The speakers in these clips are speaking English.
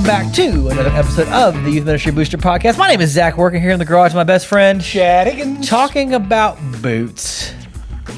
Welcome back to another episode of the Youth Ministry Booster Podcast. My name is Zach, working here in the garage with my best friend, Chad Higgins. talking about boots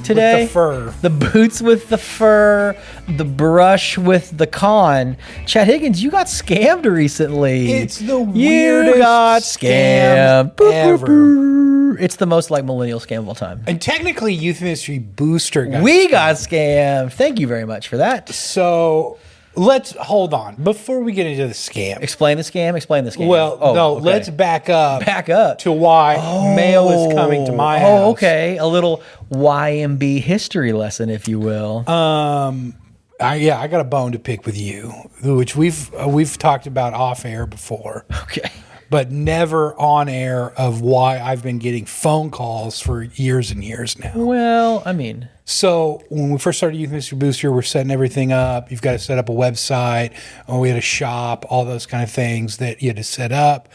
today. With the fur. The boots with the fur, the brush with the con. Chad Higgins, you got scammed recently. It's the weirdest You got scammed. Boop, ever. boop, boop. It's the most like millennial scam of all time. And technically, Youth Ministry Booster got We scammed. got scammed. Thank you very much for that. So let's hold on before we get into the scam. Explain the scam. Explain the scam. Well, no, okay. let's back up. Back up to why mail is coming to my house. Oh, okay. A little YMB history lesson, if you will. I got a bone to pick with you, which we've talked about off air before. Okay. But never on air of why I've been getting phone calls for years and years now. Well, I mean, so when we first started Youth Ministry Booster, we're setting everything up. You've got to set up a website. We had a shop, all those kind of things that you had to set up.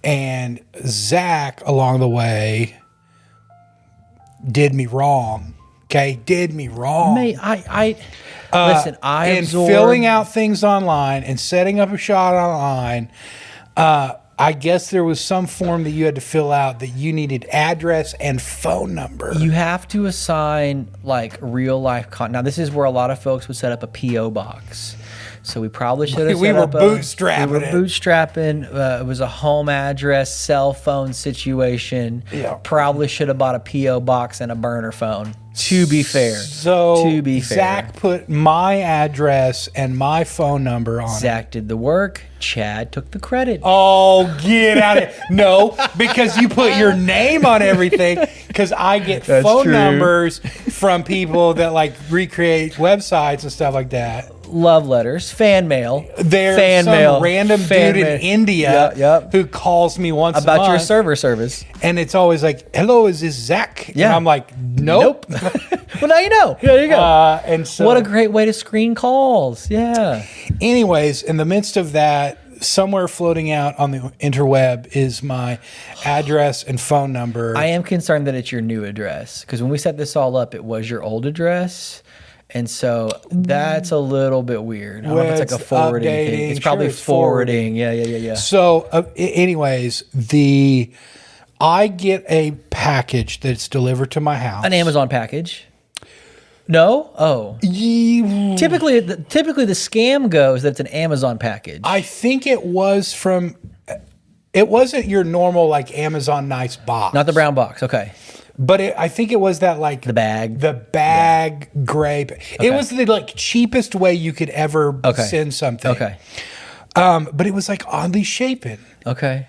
And Zach, along the way, did me wrong. Okay, did me wrong. mate, listen. I and absorb filling out things online and setting up a shot online. I guess there was some form that you had to fill out that you needed address and phone number. You have to assign like real life Now, this is where a lot of folks would set up a PO box. So we probably should have. We were bootstrapping. We were bootstrapping. It was a home address, cell phone situation. Yeah. Probably should have bought a PO box and a burner phone. To be fair. So to be fair, Zach put my address and my phone number on it. Zach did the work. Chad took the credit. Oh, get out of here. No, because you put your name on everything. Because I get That's phone true. numbers from people that like recreate websites and stuff like that. Love letters, fan mail. There's fan some mail, random fan dude mail. in India Yep. who calls me once a About month. your server service. And it's always like, hello, is this Zach? Yeah. And I'm like, nope. Well, now you know. There you go. And so, What a great way to screen calls. Yeah. anyways, in the midst of that, somewhere floating out on the interweb is my address and phone number. I am concerned that it's your new address because when we set this all up, it was your old address. And so that's a little bit weird. I don't know if it's like a forwarding thing. updating. It's probably Sure, it's forwarding. Yeah. So, anyways, I get a package that's delivered to my house. An Amazon package. No? Oh. Typically the scam goes that it's an Amazon package. I think it was from. It wasn't your normal like Amazon nice box, Not the brown box. Okay. but I think it was that like The bag. gray. It was the like cheapest way you could ever send something. Okay. But it was like oddly shapen. Okay.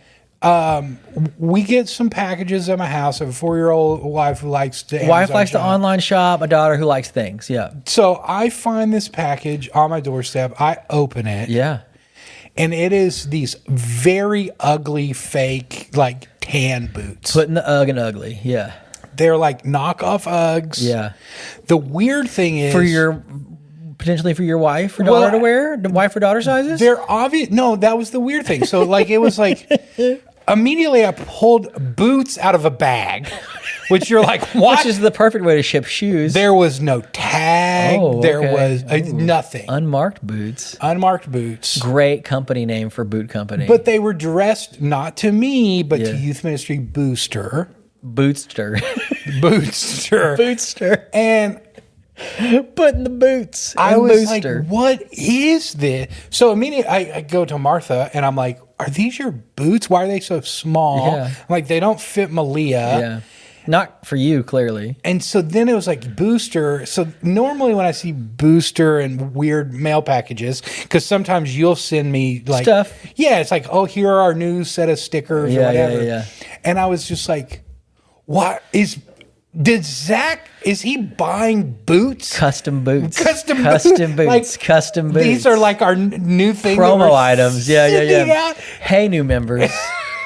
We get some packages at my house. I have a 4-year-old wife who likes to Wife Amazon likes to shop. online shop. A daughter who likes things. Yeah. So I find this package on my doorstep. I open it. Yeah. And it is these very ugly, fake, like tan boots. Putting the Ugg in ugly. Yeah. They're like knockoff Uggs. Yeah. The weird thing is Potentially for your wife or daughter to wear? The wife or daughter sizes? they're obvious. No, that was the weird thing. So like it was like immediately I pulled boots out of a bag, which you're like, what? Which is the perfect way to ship shoes. There was no tag. Oh, There okay. was nothing. Unmarked boots. Unmarked boots. Great company name for boot company. But they were dressed not to me, but Yeah. to Youth Ministry Booster. Bootster. Bootster. Bootster. And Putting the boots. I in was booster. like, what is this? So immediately I go to Martha and I'm like, are these your boots? Why are they so small? Yeah. I'm like, they don't fit Malia. Yeah. Not for you, clearly. And so then it was like Booster. So normally when I see Booster and weird mail packages, because sometimes you'll send me like Stuff. Yeah, it's like, oh, here are our new set of stickers or Yeah, whatever. yeah. And I was just like, Zach, is he buying boots? Custom boots. Custom boots. Like, Custom boots. These are like our new thing. that promo we're items. Yeah. sending out. Hey, new members.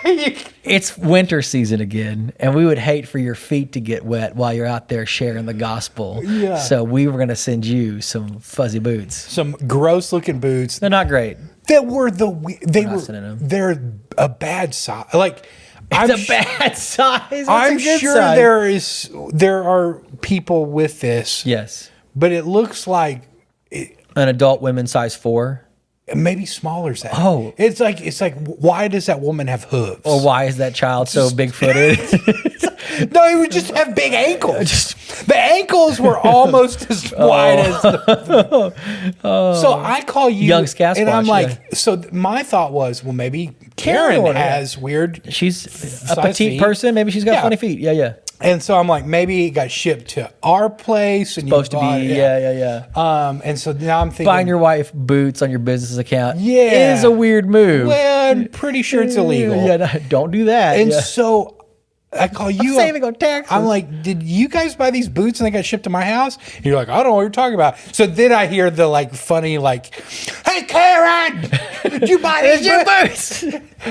It's winter season again, and we would hate for your feet to get wet while you're out there sharing the gospel. Yeah. So we were going to send you some fuzzy boots. Some gross looking boots They're not great. that were sending them. they're a bad size. Like It's a bad size. What's I'm a good sure size? there are people with this. Yes. But it looks like An adult women's size 4. Maybe smaller, Zach. Oh. It's like, why does that woman have hooves? Or why is that child so big-footed? No, he would just have big ankles. The ankles were almost as wide as So I call you, Young Sasquatch, and I'm like, so my thought was, well, maybe Karen has weird. She's a petite feet. person. Maybe she's got funny feet. Yeah. And so I'm like, maybe it got shipped to our place. And Supposed to be, yeah. And so now I'm thinking, buying your wife boots on your business account Yeah. is a weird move. well, I'm pretty sure it's illegal. Yeah, no, don't do that. And yeah. so I call you saving on taxes. I'm like, did you guys buy these boots and they got shipped to my house? And you're like, I don't know what you're talking about. So then I hear the like funny, like, hey, Karen, did you buy these boots?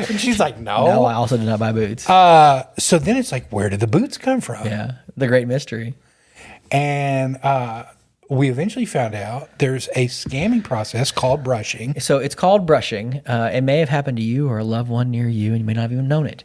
And she's like, no. No, I also did not buy boots. So then it's like, where did the boots come from? Yeah, the great mystery. And we eventually found out there's a scamming process called brushing. So it's called brushing. It may have happened to you or a loved one near you, and you may not have even known it.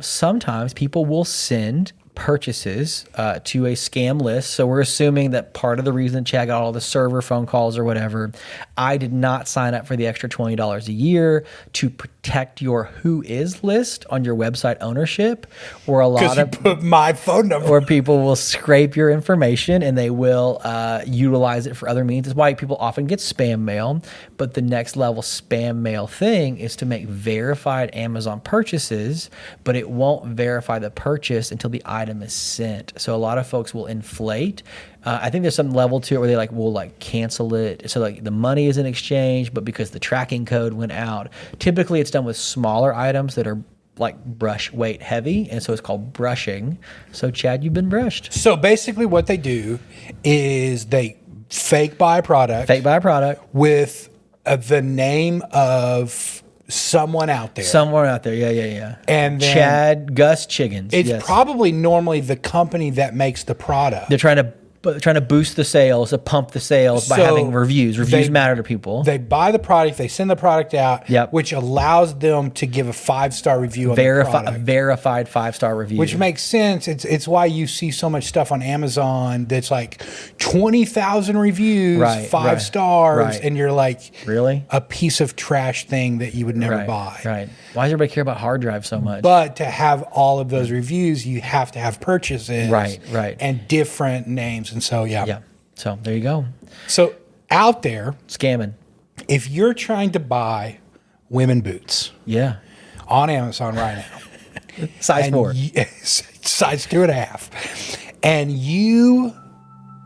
Sometimes people will send purchases to a scam list. So we're assuming that part of the reason Chad got all the server phone calls or whatever, I did not sign up for the extra $20 a year to protect your who is list on your website ownership, or a lot of put my phone number, where people will scrape your information and they will utilize it for other means. That's why people often get spam mail. But the next level spam mail thing is to make verified Amazon purchases, but it won't verify the purchase until the item is sent. So a lot of folks will inflate. I think there's some level to it where they will cancel it. So the money is in exchange, but because the tracking code went out, typically it's done with smaller items that are like brush weight heavy. And so it's called brushing. So Chad, you've been brushed. So basically what they do is they fake buy a product. With the name of someone out there. Somewhere out there, yeah. And then Chad Gus Chiggins. It's probably normally the company that makes the product. They're trying to boost the sales, to pump the sales by having reviews. Reviews matter to people. They buy the product, they send the product out, which allows them to give a 5-star review on the product. A verified 5-star review. Which makes sense. It's why you see so much stuff on Amazon that's like 20,000 reviews, 5 stars, and you're like, really? A piece of trash thing that you would never buy. Right. Why does everybody care about hard drives so much? But to have all of those reviews, you have to have purchases. Right. And different names. And so, yeah. So there you go. So out there, scamming. If you're trying to buy women boots, on Amazon right now, size 4, size 2.5, and you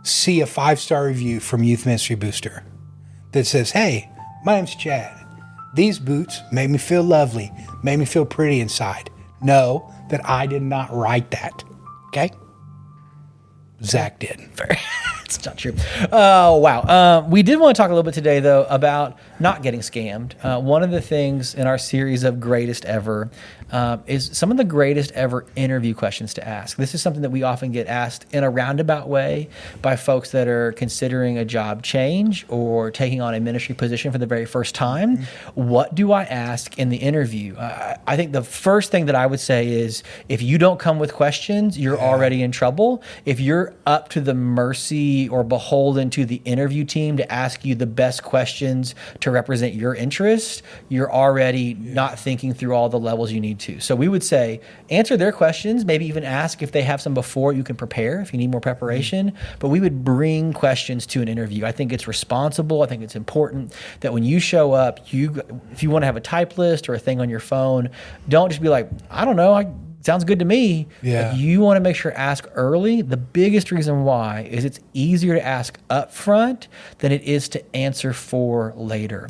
see a 5-star review from Youth Ministry Booster that says, "Hey, my name's Chad. These boots made me feel lovely, made me feel pretty inside." Know that I did not write that. Okay. Zach did. It's not true. Oh, wow. We did want to talk a little bit today, though, about not getting scammed. One of the things in our series of Greatest Ever is some of the greatest ever interview questions to ask. This is something that we often get asked in a roundabout way by police that are considering a job change or taking on a ministry position for the very first time. What do I ask in the interview? I think the first thing that I would say is, if you don't come with questions, you're already in trouble. If you're up to the mercy or beholden to the interview team to ask you the best questions to represent your interest, you're already not thinking through all the levels you need to. So we would say, answer their questions, maybe even ask if they have some before you can prepare, if you need more preparation. But we would bring questions to an interview. I think it's responsible. I think it's important that when you show up, if you want to have a type list or a thing on your phone, don't just be like, I don't know, sounds good to me. Yeah. You want to make sure ask early. The biggest reason why is it's easier to ask up front than it is to answer for later.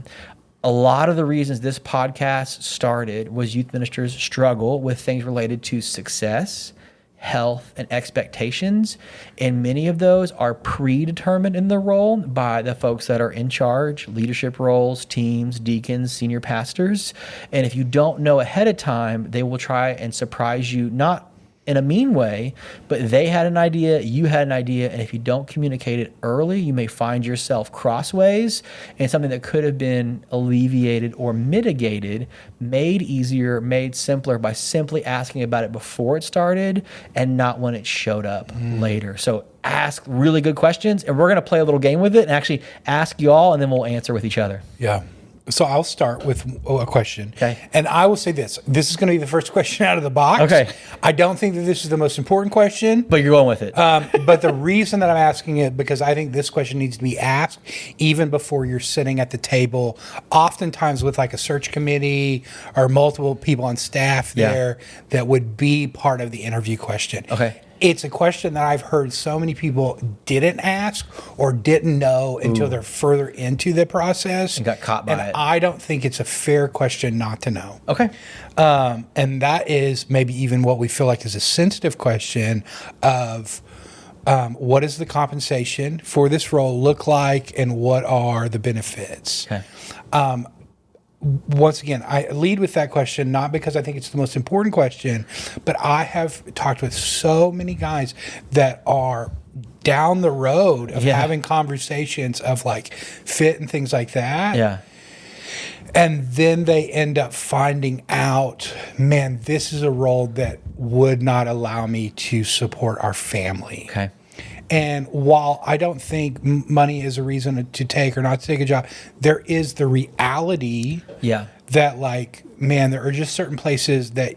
A lot of the reasons this podcast started was youth ministers struggle with things related to success, health, and expectations. And many of those are predetermined in the role by the folks that are in charge, leadership roles, teams, deacons, senior pastors. And if you don't know ahead of time, they will try and surprise you, not in a mean way, but they had an idea, you had an idea, and if you don't communicate it early, you may find yourself crossways, and something that could have been alleviated or mitigated, made easier, made simpler by simply asking about it before it started and not when it showed up later. So ask really good questions, and we're going to play a little game with it and actually ask y'all, and then we'll answer with each other. Yeah. So I'll start with a question. Okay. And I will say this. This is going to be the first question out of the box. Okay. I don't think that this is the most important question. But you're going with it. But the reason that I'm asking it, because I think this question needs to be asked even before you're sitting at the table, oftentimes with like a search committee or multiple people on staff there that would be part of the interview question. Okay. It's a question that I've heard so many people didn't ask or didn't know until they're further into the process. And got caught by it. I don't think it's a fair question not to know. Okay. And that is maybe even what we feel like is a sensitive question of what does the compensation for this role look like and what are the benefits? Okay. Once again, I lead with that question, not because I think it's the most important question, but I have talked with so many guys that are down the road of having conversations of like fit and things like that. Yeah. And then they end up finding out, man, this is a role that would not allow me to support our family. Okay. And while I don't think money is a reason to take or not to take a job, there is the reality that, like, man, there are just certain places that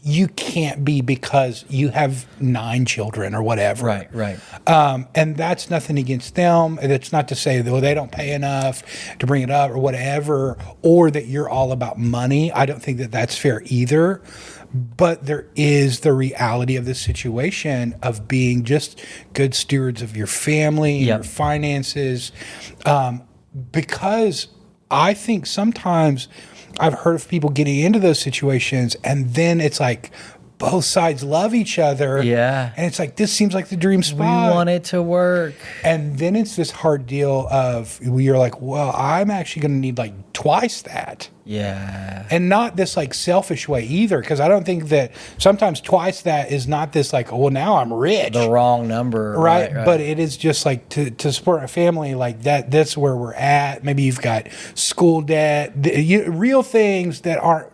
you can't be because you have 9 children or whatever. Right. And that's nothing against them. And it's not to say that they don't pay enough to bring it up or whatever, or that you're all about money. I don't think that that's fair either. But there is the reality of the situation of being just good stewards of your family, your finances. Because I think sometimes I've heard of people getting into those situations and then it's like both sides love each other. Yeah. And it's like, this seems like the dream spot. We want it to work. And then it's this hard deal of you're like, well, I'm actually going to need like twice that. Yeah. And not this like selfish way either, because I don't think that sometimes twice that is not this like, oh, well, now I'm rich. The wrong number. Right. But it is just like to support a family like that. That's where we're at. Maybe you've got school debt, real things that aren't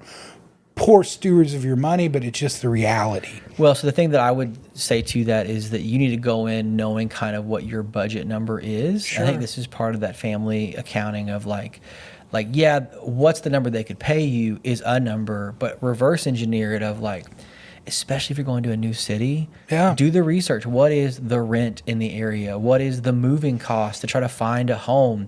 poor stewards of your money, but it's just the reality. Well, so the thing that I would say to that is that you need to go in knowing kind of what your budget number is. Sure. I think this is part of that family accounting of like, yeah, what's the number they could pay you is a number, but reverse engineer it of like, especially if you're going to a new city, do the research. What is the rent in the area? What is the moving cost to try to find a home?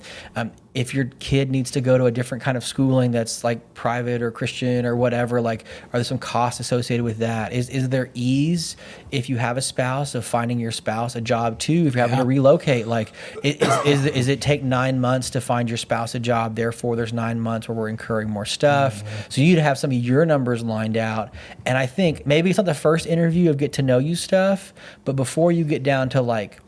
If your kid needs to go to a different kind of schooling that's like private or Christian or whatever, like, are there some costs associated with that? Is there ease if you have a spouse of finding your spouse a job too? If you're having to relocate, like, is it take 9 months to find your spouse a job? Therefore, there's 9 months where we're incurring more stuff. Mm-hmm. So you need to have some of your numbers lined out. And I think maybe it's not the first interview of get to know you stuff, but before you get down to like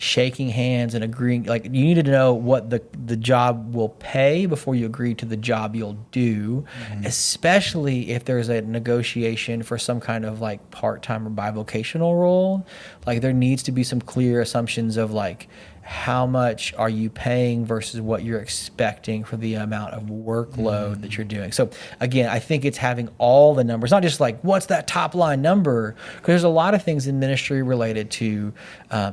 shaking hands and agreeing, like, you need to know what the job will pay before you agree to the job you'll do, especially if there's a negotiation for some kind of like part-time or bivocational role. Like, there needs to be some clear assumptions of like, how much are you paying versus what you're expecting for the amount of workload that you're doing. So again, I think it's having all the numbers, not just like, what's that top line number? Because there's a lot of things in ministry related to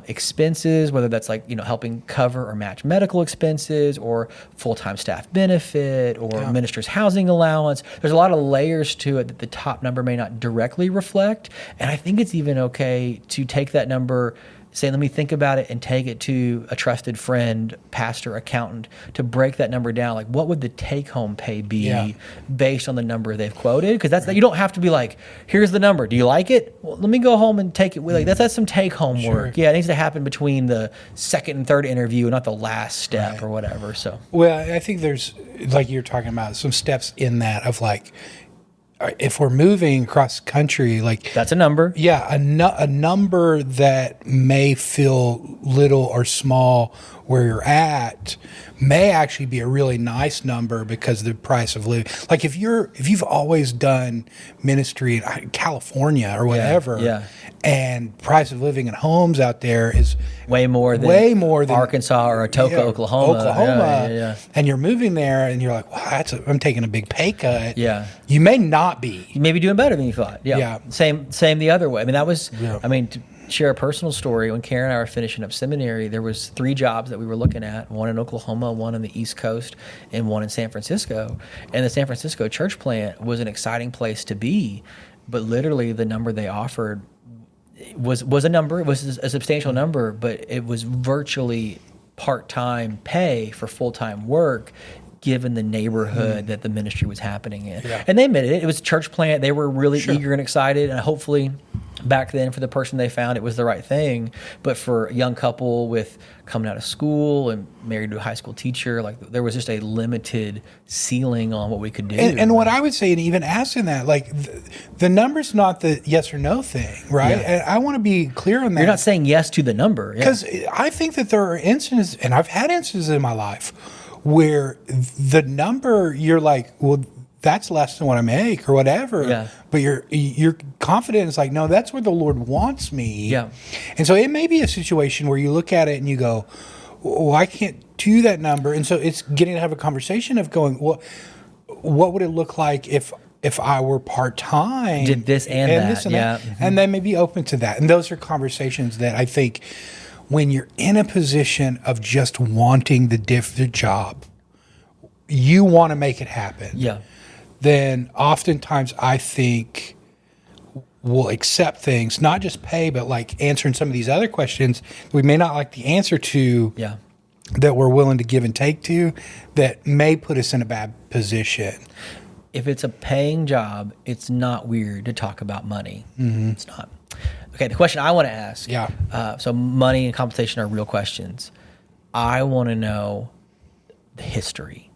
expenses, whether that's like, helping cover or match medical expenses or full-time staff benefit or minister's housing allowance. There's a lot of layers to it that the top number may not directly reflect. And I think it's even okay to take that number, say, let me think about it, and take it to a trusted friend, pastor, accountant, to break that number down. Like, what would the take-home pay be based on the number they've quoted? Because that's you don't have to be like, here's the number. Do you like it? Well, let me go home and take it. Like, that's some take-home work. Yeah, it needs to happen between the second and third interview, not the last step or whatever. So, well, I think there's, like you're talking about, some steps in that of like, if we're moving across the country, like, that's a number. Yeah, a number that may feel little or small where you're at may actually be a really nice number because of the price of living. Like, if you've always done ministry in California or whatever, and price of living in homes out there is way more than Arkansas or Atoka, Oklahoma. And you're moving there and you're like, wow, I'm taking a big pay cut. Yeah. You may not be. You may be doing better than you thought. Yeah. Same the other way. I mean, that was, share a personal story. When Karen and I were finishing up seminary, there was 3 jobs that we were looking at, one in Oklahoma, one on the East Coast, and one in San Francisco. And the San Francisco church plant was an exciting place to be, but literally the number they offered was a number. It was a substantial number, but it was virtually part-time pay for full-time work, given the neighborhood that the ministry was happening in. Yeah. And they admitted it. It was a church plant. They were really Sure. eager and excited, and hopefully back then for the person they found, it was the right thing. But for a young couple with coming out of school and married to a high school teacher, like there was just a limited ceiling on what we could do. And what I would say, and even asking that, like the number's not the yes or no thing, right? Yeah. And I want to be clear on that. You're not saying yes to the number. Yeah. Because I think that there are instances, and I've had instances in my life where the number, you're like, well, that's less than what I make or whatever. Yeah. But you're confident. It's like, no, that's where the Lord wants me. Yeah. And so it may be a situation where you look at it and you go, well, I can't do that number. And so it's getting to have a conversation of going, well, what would it look like if I were part-time? Did this and that, this and yeah. that? And they may be open to that. And those are conversations that I think when you're in a position of just wanting the job, you want to make it happen. Yeah. Then oftentimes I think we'll accept things, not just pay, but like answering some of these other questions we may not like the answer to, Yeah. that we're willing to give and take to, that may put us in a bad position. If it's a paying job, it's not weird to talk about money. Mm-hmm. It's not. Okay, the question I want to ask. Yeah. So money and compensation are real questions. I want to know the history.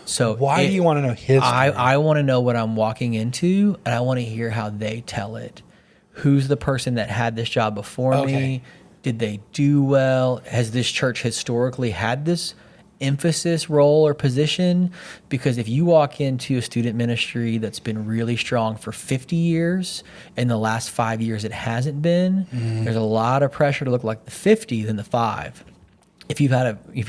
So Why do you want to know history? I want to know what I'm walking into, and I want to hear how they tell it. Who's the person that had this job before me? Did they do well? Has this church historically had this emphasis, role, or position? Because if you walk into a student ministry that's been really strong for 50 years, and the last 5 years it hasn't been, there's a lot of pressure to look like the 50 than the 5. If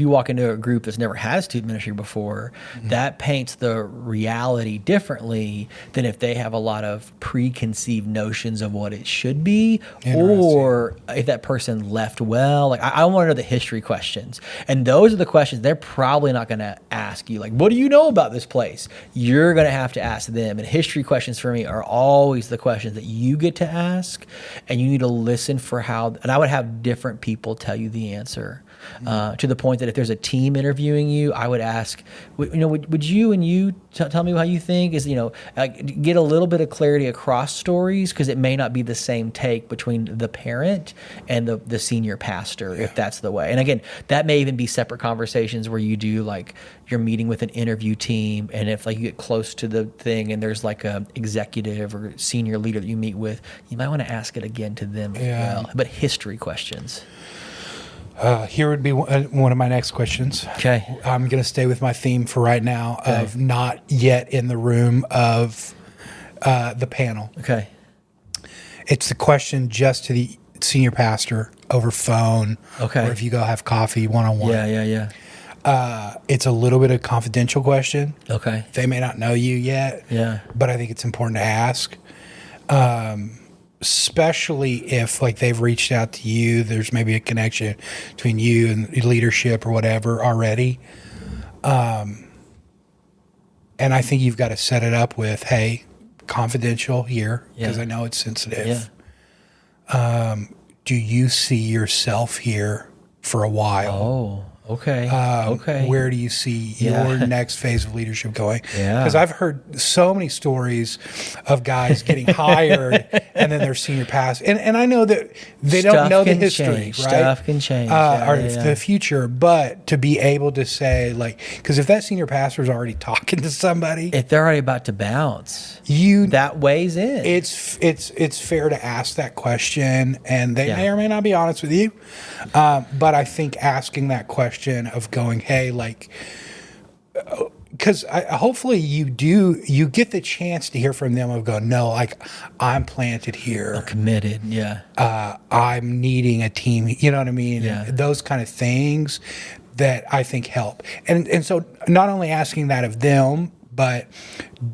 you walk into a group that's never had a student ministry before, that paints the reality differently than if they have a lot of preconceived notions of what it should be, or if that person left well. Like I want to know the history questions, and those are the questions they're probably not going to ask you. Like, what do you know about this place? You're going to have to ask them. And history questions for me are always the questions that you get to ask, and you need to listen for how. And I would have different people tell you the answer. To the point that if there's a team interviewing you, I would ask, would you and you tell me how you think? Is get a little bit of clarity across stories, because it may not be the same take between the parent and the senior pastor, if that's the way. And again, that may even be separate conversations where you do like you're meeting with an interview team, and if like you get close to the thing and there's like a executive or senior leader that you meet with, you might want to ask it again to them as well. But history questions. Here would be one of my next questions. Okay. I'm going to stay with my theme for right now of not yet in the room of the panel. Okay. It's the question just to the senior pastor over phone. Okay. Or if you go have coffee one-on-one. Yeah. It's a little bit of confidential question. Okay. They may not know you yet. Yeah. But I think it's important to ask. Especially if like they've reached out to you, there's maybe a connection between you and leadership or whatever already. And I think you've got to set it up with, hey, confidential here, because I know it's sensitive. Yeah. Do you see yourself here for a while? Oh, okay. Okay. Where do you see your next phase of leadership going? Yeah. Because I've heard so many stories of guys getting hired and then their senior pastor. And I know that they don't know the history, right? Stuff can change. Or the future. But to be able to say, like, because if that senior pastor is already talking to somebody, If they're already about to bounce, that weighs in. it's fair to ask that question, and they may or may not be honest with you. But I think asking that question of going, hey, like, because hopefully you get the chance to hear from them of going, no, like, I'm planted here. I'm committed. Yeah. I'm needing a team. You know what I mean? Yeah. Those kind of things that I think help. And so not only asking that of them but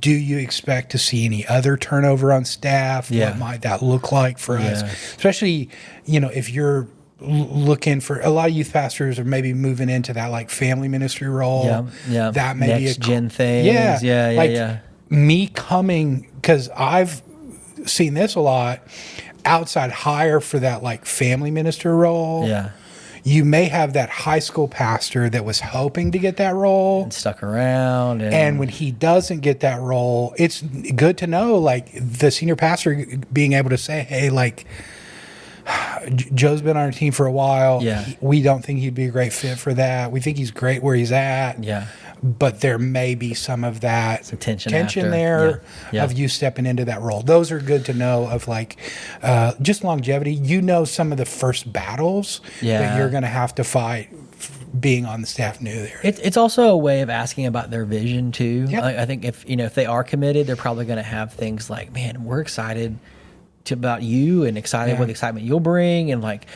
do you expect to see any other turnover on staff? Yeah. What might that look like for us? Especially, if you're looking for, a lot of youth pastors are maybe moving into that like family ministry role. Yeah. That may Next be gen things. Yeah. Yeah. Me coming, because I've seen this a lot, outside hire for that like family minister role. Yeah. You may have that high school pastor that was hoping to get that role And stuck around. and when he doesn't get that role, it's good to know, like, the senior pastor being able to say, hey, like, Joe's been on our team for a while. Yeah. We don't think he'd be a great fit for that. We think he's great where he's at. Yeah. But there may be some of that tension after. there Yeah. of you stepping into that role. Those are good to know, of like just longevity. Some of the first battles that you're going to have to fight being on the staff new there. It's also a way of asking about their vision too. Yep. I think if they are committed, they're probably going to have things like, man, we're excited about you and excited with the excitement you'll bring, and like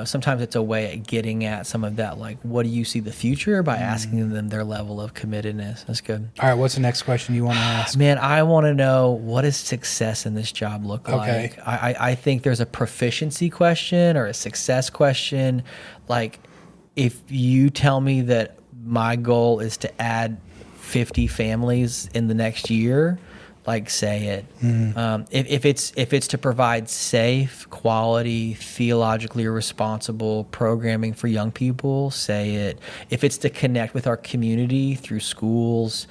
sometimes it's a way at getting at some of that, like, what do you see the future, by asking them their level of committedness. That's good. All right, what's the next question you want to ask? Man, I want to know, what does success in this job look Okay. like? I think there's a proficiency question or a success question. Like, if you tell me that my goal is to add 50 families in the next year, like, say it. If it's to provide safe, quality, theologically responsible programming for young people, say it. If it's to connect with our community through schools,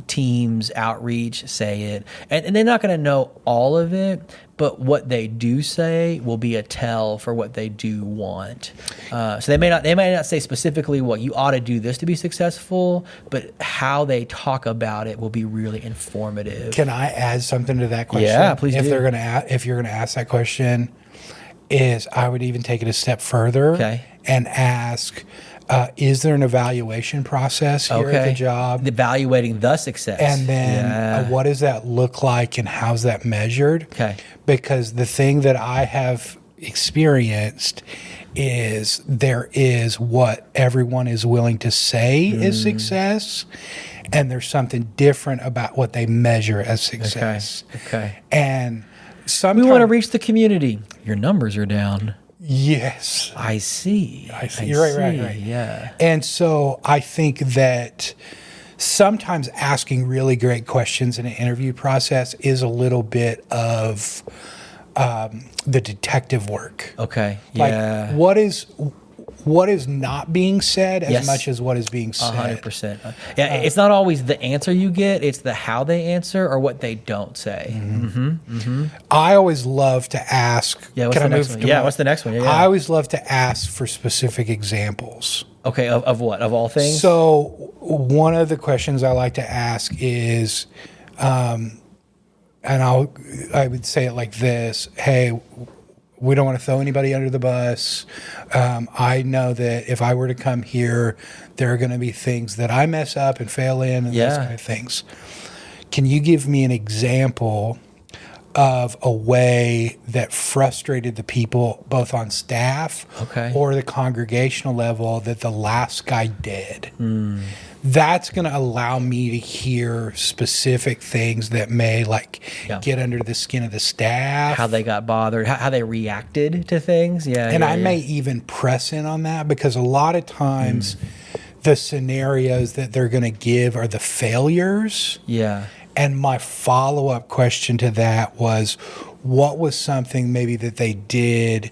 teams, outreach, say it. And they're not going to know all of it, but what they do say will be a tell for what they do want. So they may not say specifically, well, you ought to do this to be successful, but how they talk about it will be really informative. Can I add something to that question? Yeah, please if do. If you're going to ask that question, I would even take it a step further and ask, is there an evaluation process here at the job? Evaluating the success. And then what does that look like, and how's that measured? Okay. Because the thing that I have experienced is there is what everyone is willing to say is success, and there's something different about what they measure as success. Okay. And sometimes We want to reach the community. Your numbers are down. Yes. I see. You're right. Yeah. And so I think that sometimes asking really great questions in an interview process is a little bit of the detective work. Okay. Like, Yeah. what is not being said as Yes. much as what is being said. 100%. Yeah, it's not always the answer you get; it's the how they answer or what they don't say. I always love to ask. Yeah. What's can the I next move one? to Yeah. my- What's the next one? Yeah. I always love to ask for specific examples. Okay. Of what? Of all things? So one of the questions I like to ask is, and I would say it like this: hey, we don't want to throw anybody under the bus. I know that if I were to come here, there are going to be things that I mess up and fail in, and those kind of things. Can you give me an example of a way that frustrated the people, both on staff or the congregational level, that the last guy did? That's going to allow me to hear specific things that may get under the skin of the staff. How they got bothered, how they reacted to things. Yeah. And I may even press in on that, because a lot of times the scenarios that they're going to give are the failures. Yeah. And my follow-up question to that was, what was something maybe that they did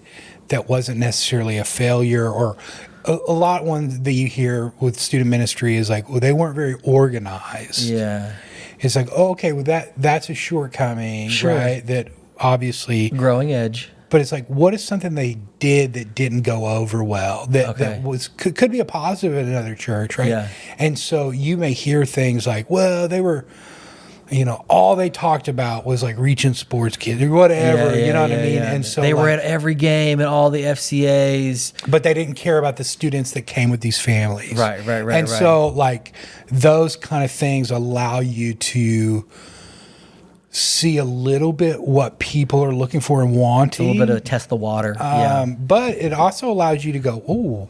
that wasn't necessarily a failure? Or a lot ones that you hear with student ministry is like, well, they weren't very organized. Yeah. It's like, oh, okay, well, that's a shortcoming, right? That obviously growing edge. But it's like, what is something they did that didn't go over well, that was could be a positive in another church, right? Yeah. And so you may hear things like, well, they were, all they talked about was like reaching sports kids or whatever, you know what I mean? Yeah. And so they were at every game and all the FCAs. But they didn't care about the students that came with these families. Right. And so like those kind of things allow you to see a little bit what people are looking for and wanting. A little bit of test the water. But it also allows you to go, oh,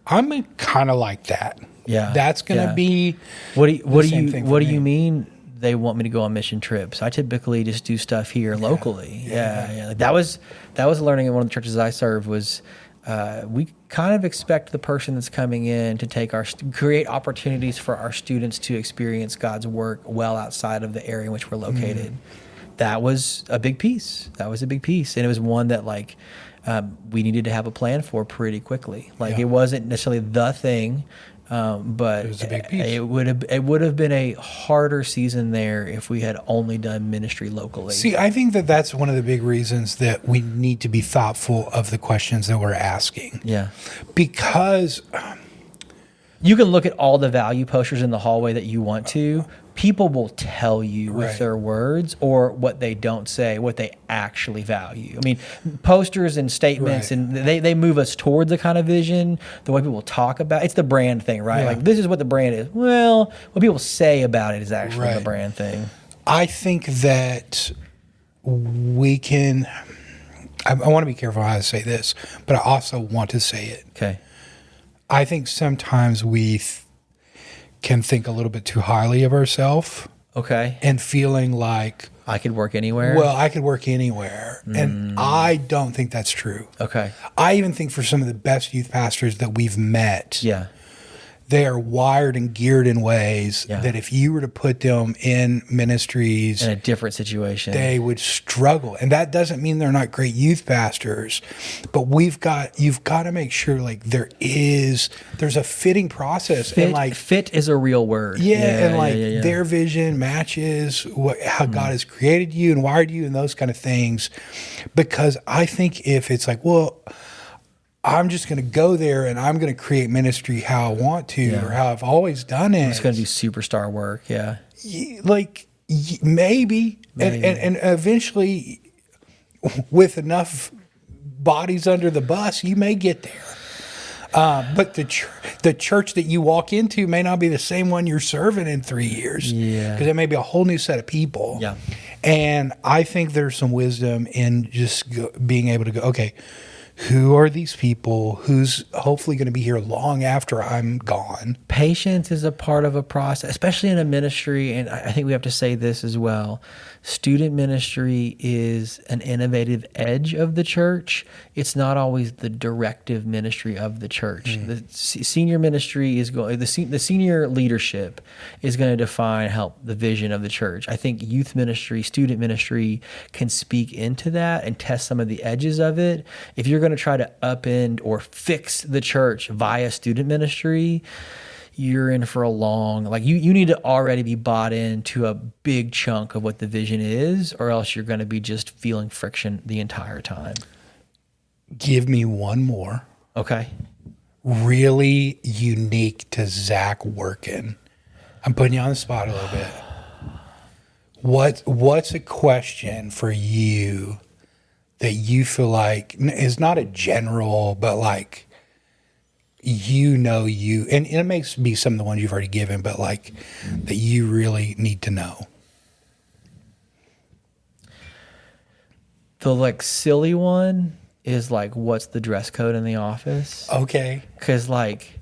I'm kind of like that. Yeah. That's going to be What do same you thing for what do me. you mean they want me to go on mission trips? I typically just do stuff here locally. Yeah. Like that was learning in one of the churches I served was we kind of expect the person that's coming in to take create opportunities for our students to experience God's work well outside of the area in which we're located. That was a big piece. And it was one that like we needed to have a plan for pretty quickly. Like it wasn't necessarily the thing, but It was a big piece. it would have been a harder season there if we had only done ministry locally. See, I think that's one of the big reasons that we need to be thoughtful of the questions that we're asking. Yeah. Because You can look at all the value posters in the hallway that you want to. People will tell you with Right. their words or what they don't say, what they actually value. I mean, posters and statements, Right. and they move us towards the kind of vision, the way people talk about it's the brand thing, right? Yeah. Like, this is what the brand is. Well, what people say about it is actually the Right. brand thing. I think that we can, I want to be careful how I say this, but I also want to say it. Okay. I think sometimes we can think a little bit too highly of ourselves Okay. and feeling like, I could work anywhere. well, I could work anywhere. And I don't think that's true. Okay. I even think for some of the best youth pastors that we've met, Yeah. they are wired and geared in ways Yeah. that if you were to put them in ministries, In a different situation. they would struggle. And that doesn't mean they're not great youth pastors, but you've got to make sure like there's a fitting process. Fit, And like, fit is a real word. their vision matches how God has created you and wired you and those kind of things. Because I think if it's like, well, I'm just going to go there and I'm going to create ministry how I want to or how I've always done it. It's going to do superstar work. Yeah. Maybe. And eventually with enough bodies under the bus, you may get there. But the church that you walk into may not be the same one you're serving in 3 years. Yeah. Because it may be a whole new set of people. Yeah. And I think there's some wisdom in just being able to go, okay, who are these people? Who's hopefully going to be here long after I'm gone? Patience is a part of a process, especially in a ministry. And I think we have to say this as well. Student ministry is an innovative edge of the church. It's not always the directive ministry of the church. The senior ministry is going, the senior leadership is going to help the vision of the church. I think youth ministry, student ministry can speak into that and test some of the edges of it. If you're going to try to upend or fix the church via student ministry, you're in for a long, like you need to already be bought into a big chunk of what the vision is, or else you're going to be just feeling friction the entire time. Give me one more Okay. really unique to Zac working. I'm putting you on the spot a little bit. What's a question for you that you feel like is not a general, but like, and it may be some of the ones you've already given, but like that you really need to know? The like silly one is like, what's the dress code in the office? Okay. Because like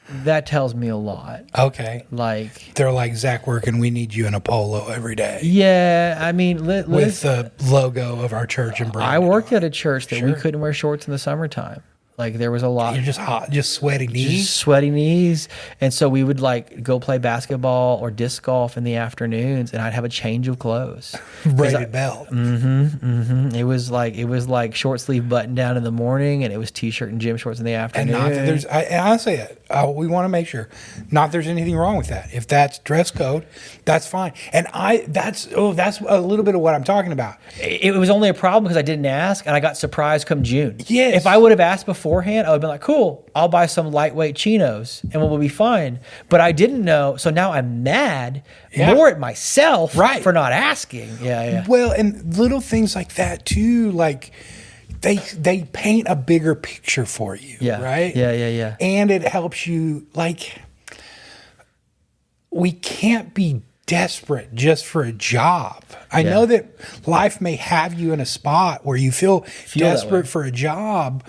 that tells me a lot. Okay. Like, They're like, Zac working, we need you in a polo every day yeah, I mean, with the logo of our church and brand. I worked at a church that we Sure. couldn't wear shorts in the summertime. Like there was a lot. You're just hot, just sweaty knees. Just sweaty knees. And so we would like go play basketball or disc golf in the afternoons, and I'd have a change of clothes. Braided belt. It was like short sleeve button down in the morning, and it was t-shirt and gym shorts in the And afternoon. not that there's, and I'll say it. We want to make sure, not there's anything wrong with that. If that's dress code, that's fine. And that's a little bit of what I'm talking about. It was only a problem because I didn't ask, and I got surprised come June. Yes. If I would have asked beforehand, I would have been like, cool, I'll buy some lightweight chinos and we'll be fine. But I didn't know, so now I'm mad more at myself for not asking. Yeah. Well, and little things like that too, like they paint a bigger picture for you, right? Yeah. And it helps you, like, we can't be desperate just for a job. I know that life may have you in a spot where you feel that way. desperate for a job,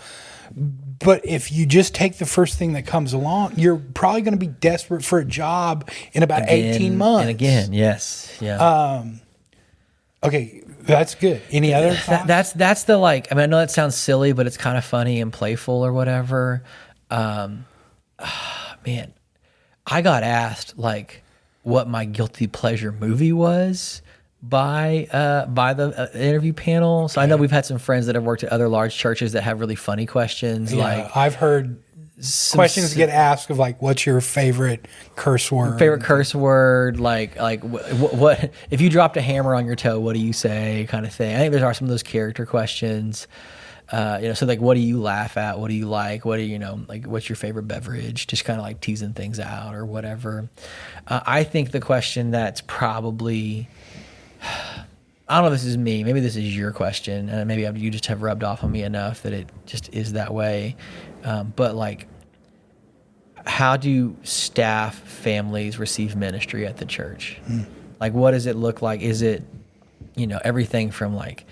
But if you just take the first thing that comes along, you're probably going to be desperate for a job in about 18 months. And again, yes. Yeah. Okay, that's good. Any other thoughts? That's the like, I mean, I know that sounds silly, but it's kind of funny and playful or whatever. Man, I got asked like what my guilty pleasure movie was by the interview panel. So I know we've had some friends that have worked at other large churches that have really funny questions. Yeah, like I've heard questions get asked of like, what's your favorite curse word? Like what if you dropped a hammer on your toe, what do you say, kind of thing. I think there are some of those character questions. So like, what do you laugh at? What do you like? What do you know? Like, what's your favorite beverage? Just kind of like teasing things out or whatever. I think the question that's probably, I don't know if this is me, maybe this is your question, and maybe you just have rubbed off on me enough that it just is that way. But like, how do staff families receive ministry at the church? Like, what does it look like? Is it, everything from like,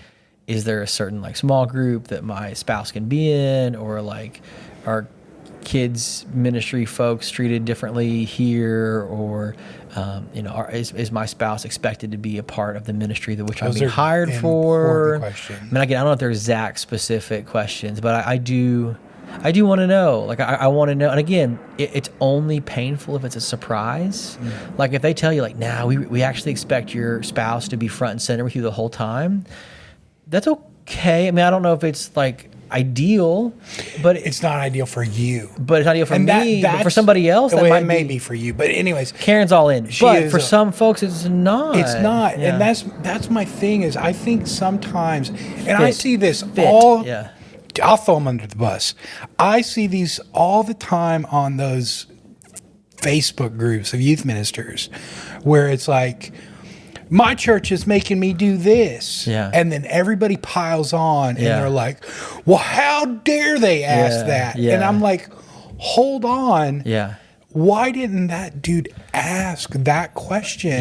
is there a certain like small group that my spouse can be in, or like are kids ministry folks treated differently here, or is my spouse expected to be a part of the ministry that which I'm being hired for? Question. I mean, again, I don't know if there's Zac specific questions, but I do want to know. Like, I want to know. And again, it's only painful if it's a surprise. Like if they tell you like, nah, we actually expect your spouse to be front and center with you the whole time. That's okay. I mean, I don't know if it's like ideal, but it's not ideal for you. But it's not ideal for me. But for somebody else, that it may be for you. But anyways, Karen's all in. But for some folks, it's not. It's not, and that's my thing. Is I think sometimes, and I see this all. Yeah. I'll throw them under the bus. I see these all the time on those Facebook groups of youth ministers, where it's like, my church is making me do this. Yeah. And then everybody piles on and they're like, well, how dare they ask that? Yeah. And I'm like, hold on. Yeah. Why didn't that dude ask that question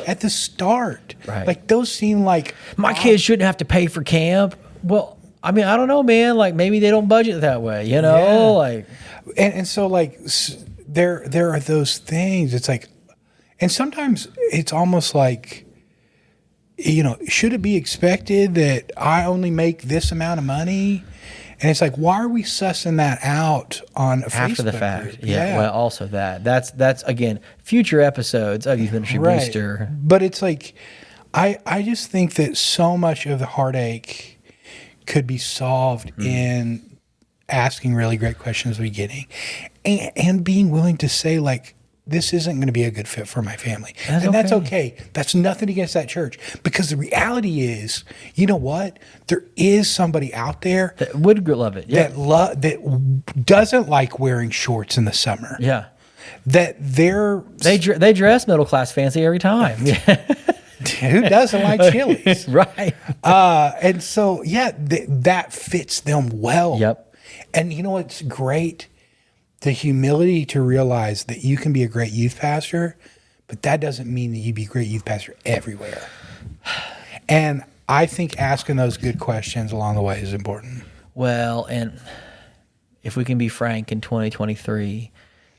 at the start? Right. Like, those seem like... My kids shouldn't have to pay for camp. Well, I mean, I don't know, man. Like, maybe they don't budget that way, Like, and so, like, there are those things. It's like... And sometimes it's almost like, should it be expected that I only make this amount of money? And it's like, why are we sussing that out on a after Facebook the fact? group? Yeah. Well, also that's again, future episodes of Youth Ministry Booster. But it's like, I just think that so much of the heartache could be solved in asking really great questions at the beginning and being willing to say, like, this isn't going to be a good fit for my family. That's okay. That's nothing against that church. Because the reality is, you know what? There is somebody out there that would love it. Yeah. That doesn't like wearing shorts in the summer. Yeah. They dress middle class fancy every time. Who doesn't like Chili's? Right. And so, that fits them well. Yep. And you know what's great? The humility to realize that you can be a great youth pastor, but that doesn't mean that you be a great youth pastor everywhere. And I think asking those good questions along the way is important. Well, and if we can be frank, in 2023,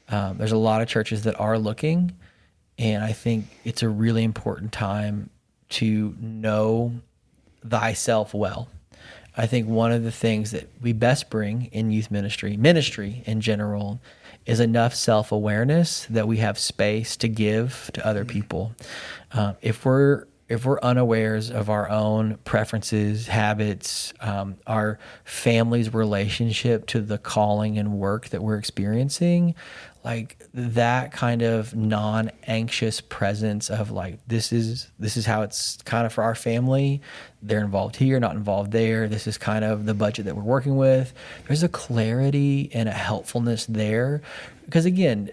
there's a lot of churches that are looking, and I think it's a really important time to know thyself well. I think one of the things that we best bring in youth ministry in general, is enough self-awareness that we have space to give to other people. If we're unawares of our own preferences, habits, our family's relationship to the calling and work that we're experiencing, like that kind of non-anxious presence of like, this is how it's kind of for our family. They're involved here, not involved there. This is kind of the budget that we're working with. There's a clarity and a helpfulness there. Because again,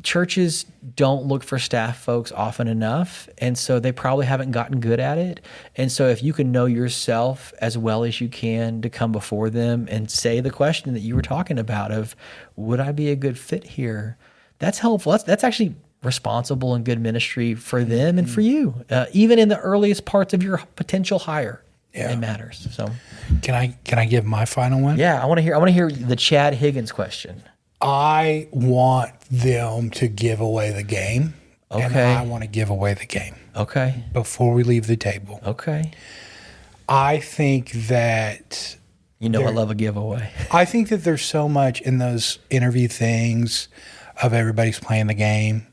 churches don't look for staff folks often enough, and so they probably haven't gotten good at it. And so if you can know yourself as well as you can to come before them and say the question that you were talking about of, would I be a good fit here? That's helpful. That's actually responsible and good ministry for them and for you, even in the earliest parts of your potential hire. Yeah. It matters. So Can I give my final one? yeah, I want to hear the Chad Higgins question. I want them to give away the game. And Okay. I want to give away the game Okay. before we leave the table. Okay. I think that I love a giveaway. I think that there's so much in those interview things of everybody's playing the game.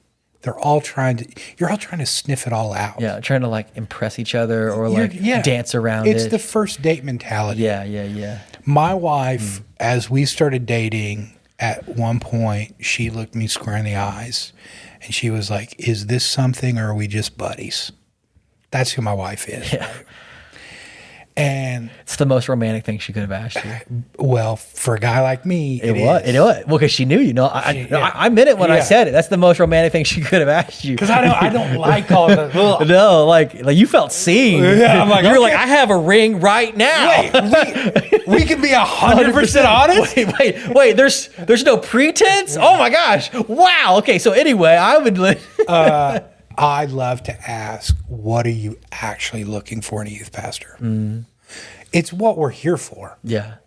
You're all trying to sniff it all out. Yeah, trying to like impress each other or like dance around It's it. the first date mentality. Yeah. My wife, as we started dating, at one point, she looked me square in the eyes and she was like, "Is this something or are we just buddies?" That's who my wife is. Yeah. Right? And It's the most romantic thing she could have asked you. well, for a guy like me, It was. Well, because she knew you. No, I meant it when I said it. That's the most romantic thing she could have asked you. Because I don't like all the. Ugh. No, like you felt seen. Yeah, I'm like, you're okay. like, I have a ring right now. Wait, we can be 100% honest. Wait. There's no pretense. Oh my gosh. Wow. Okay. So anyway, I would. I'd love to ask, what are you actually looking for in a youth pastor? It's what we're here for. Yeah.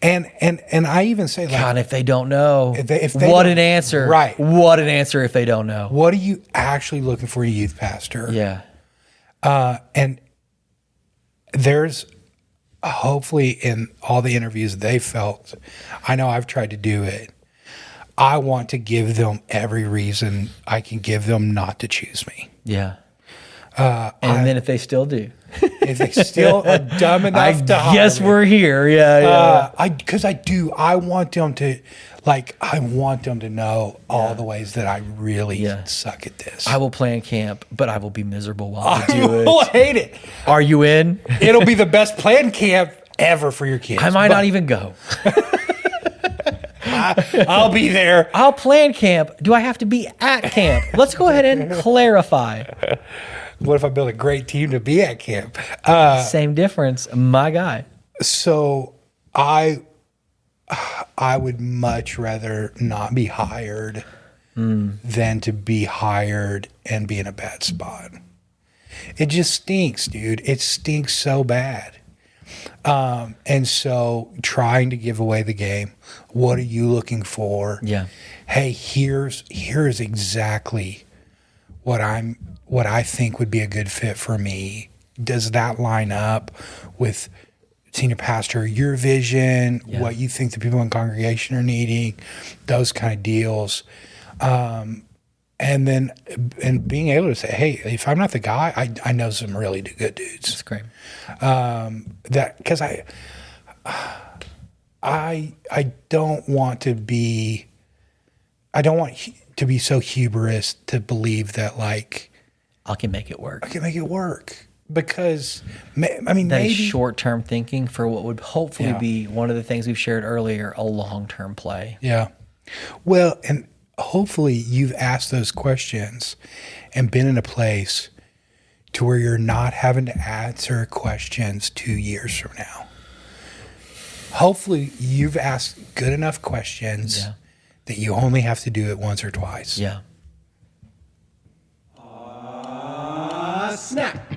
And I even say, like, God, if they don't know, if they what don't- an answer. Right. What an answer if they don't know. what are you actually looking for in a youth pastor? Yeah. And there's hopefully in all the interviews they felt, I know I've tried to do it. I want to give them every reason I can give them not to choose me. Yeah. And then if they still do, If they still are dumb enough to hire guess me. we're here. Yeah. Because I want them to, know all the ways that I really suck at this. I will plan camp, but I will be miserable while I I do will it. hate it. Are you in? It'll be the best planned camp ever for your kids. I might not even go. I'll be there. I'll plan camp. Do I have to be at camp? Let's go ahead and clarify. What if I build a great team to be at camp? Same difference, my guy. So I would much rather not be hired than to be hired and be in a bad spot. It just stinks, dude. It stinks so bad. And so trying to give away the game. What are you looking for? Yeah. Hey, here's exactly what I think would be a good fit for me. Does that line up with senior pastor, your vision, what you think the people in congregation are needing, those kind of deals? And then being able to say, hey, if I'm not the guy, I know some really good dudes. That's great. Because I don't want to be so hubris to believe that, like, I can make it work. I can make it work. Because, That maybe is short-term thinking for what would hopefully be one of the things we've shared earlier, a long-term play. Yeah. Well, and hopefully you've asked those questions and been in a place to where you're not having to answer questions 2 years from now. Hopefully you've asked good enough questions that you only have to do it once or twice. Yeah. Snap.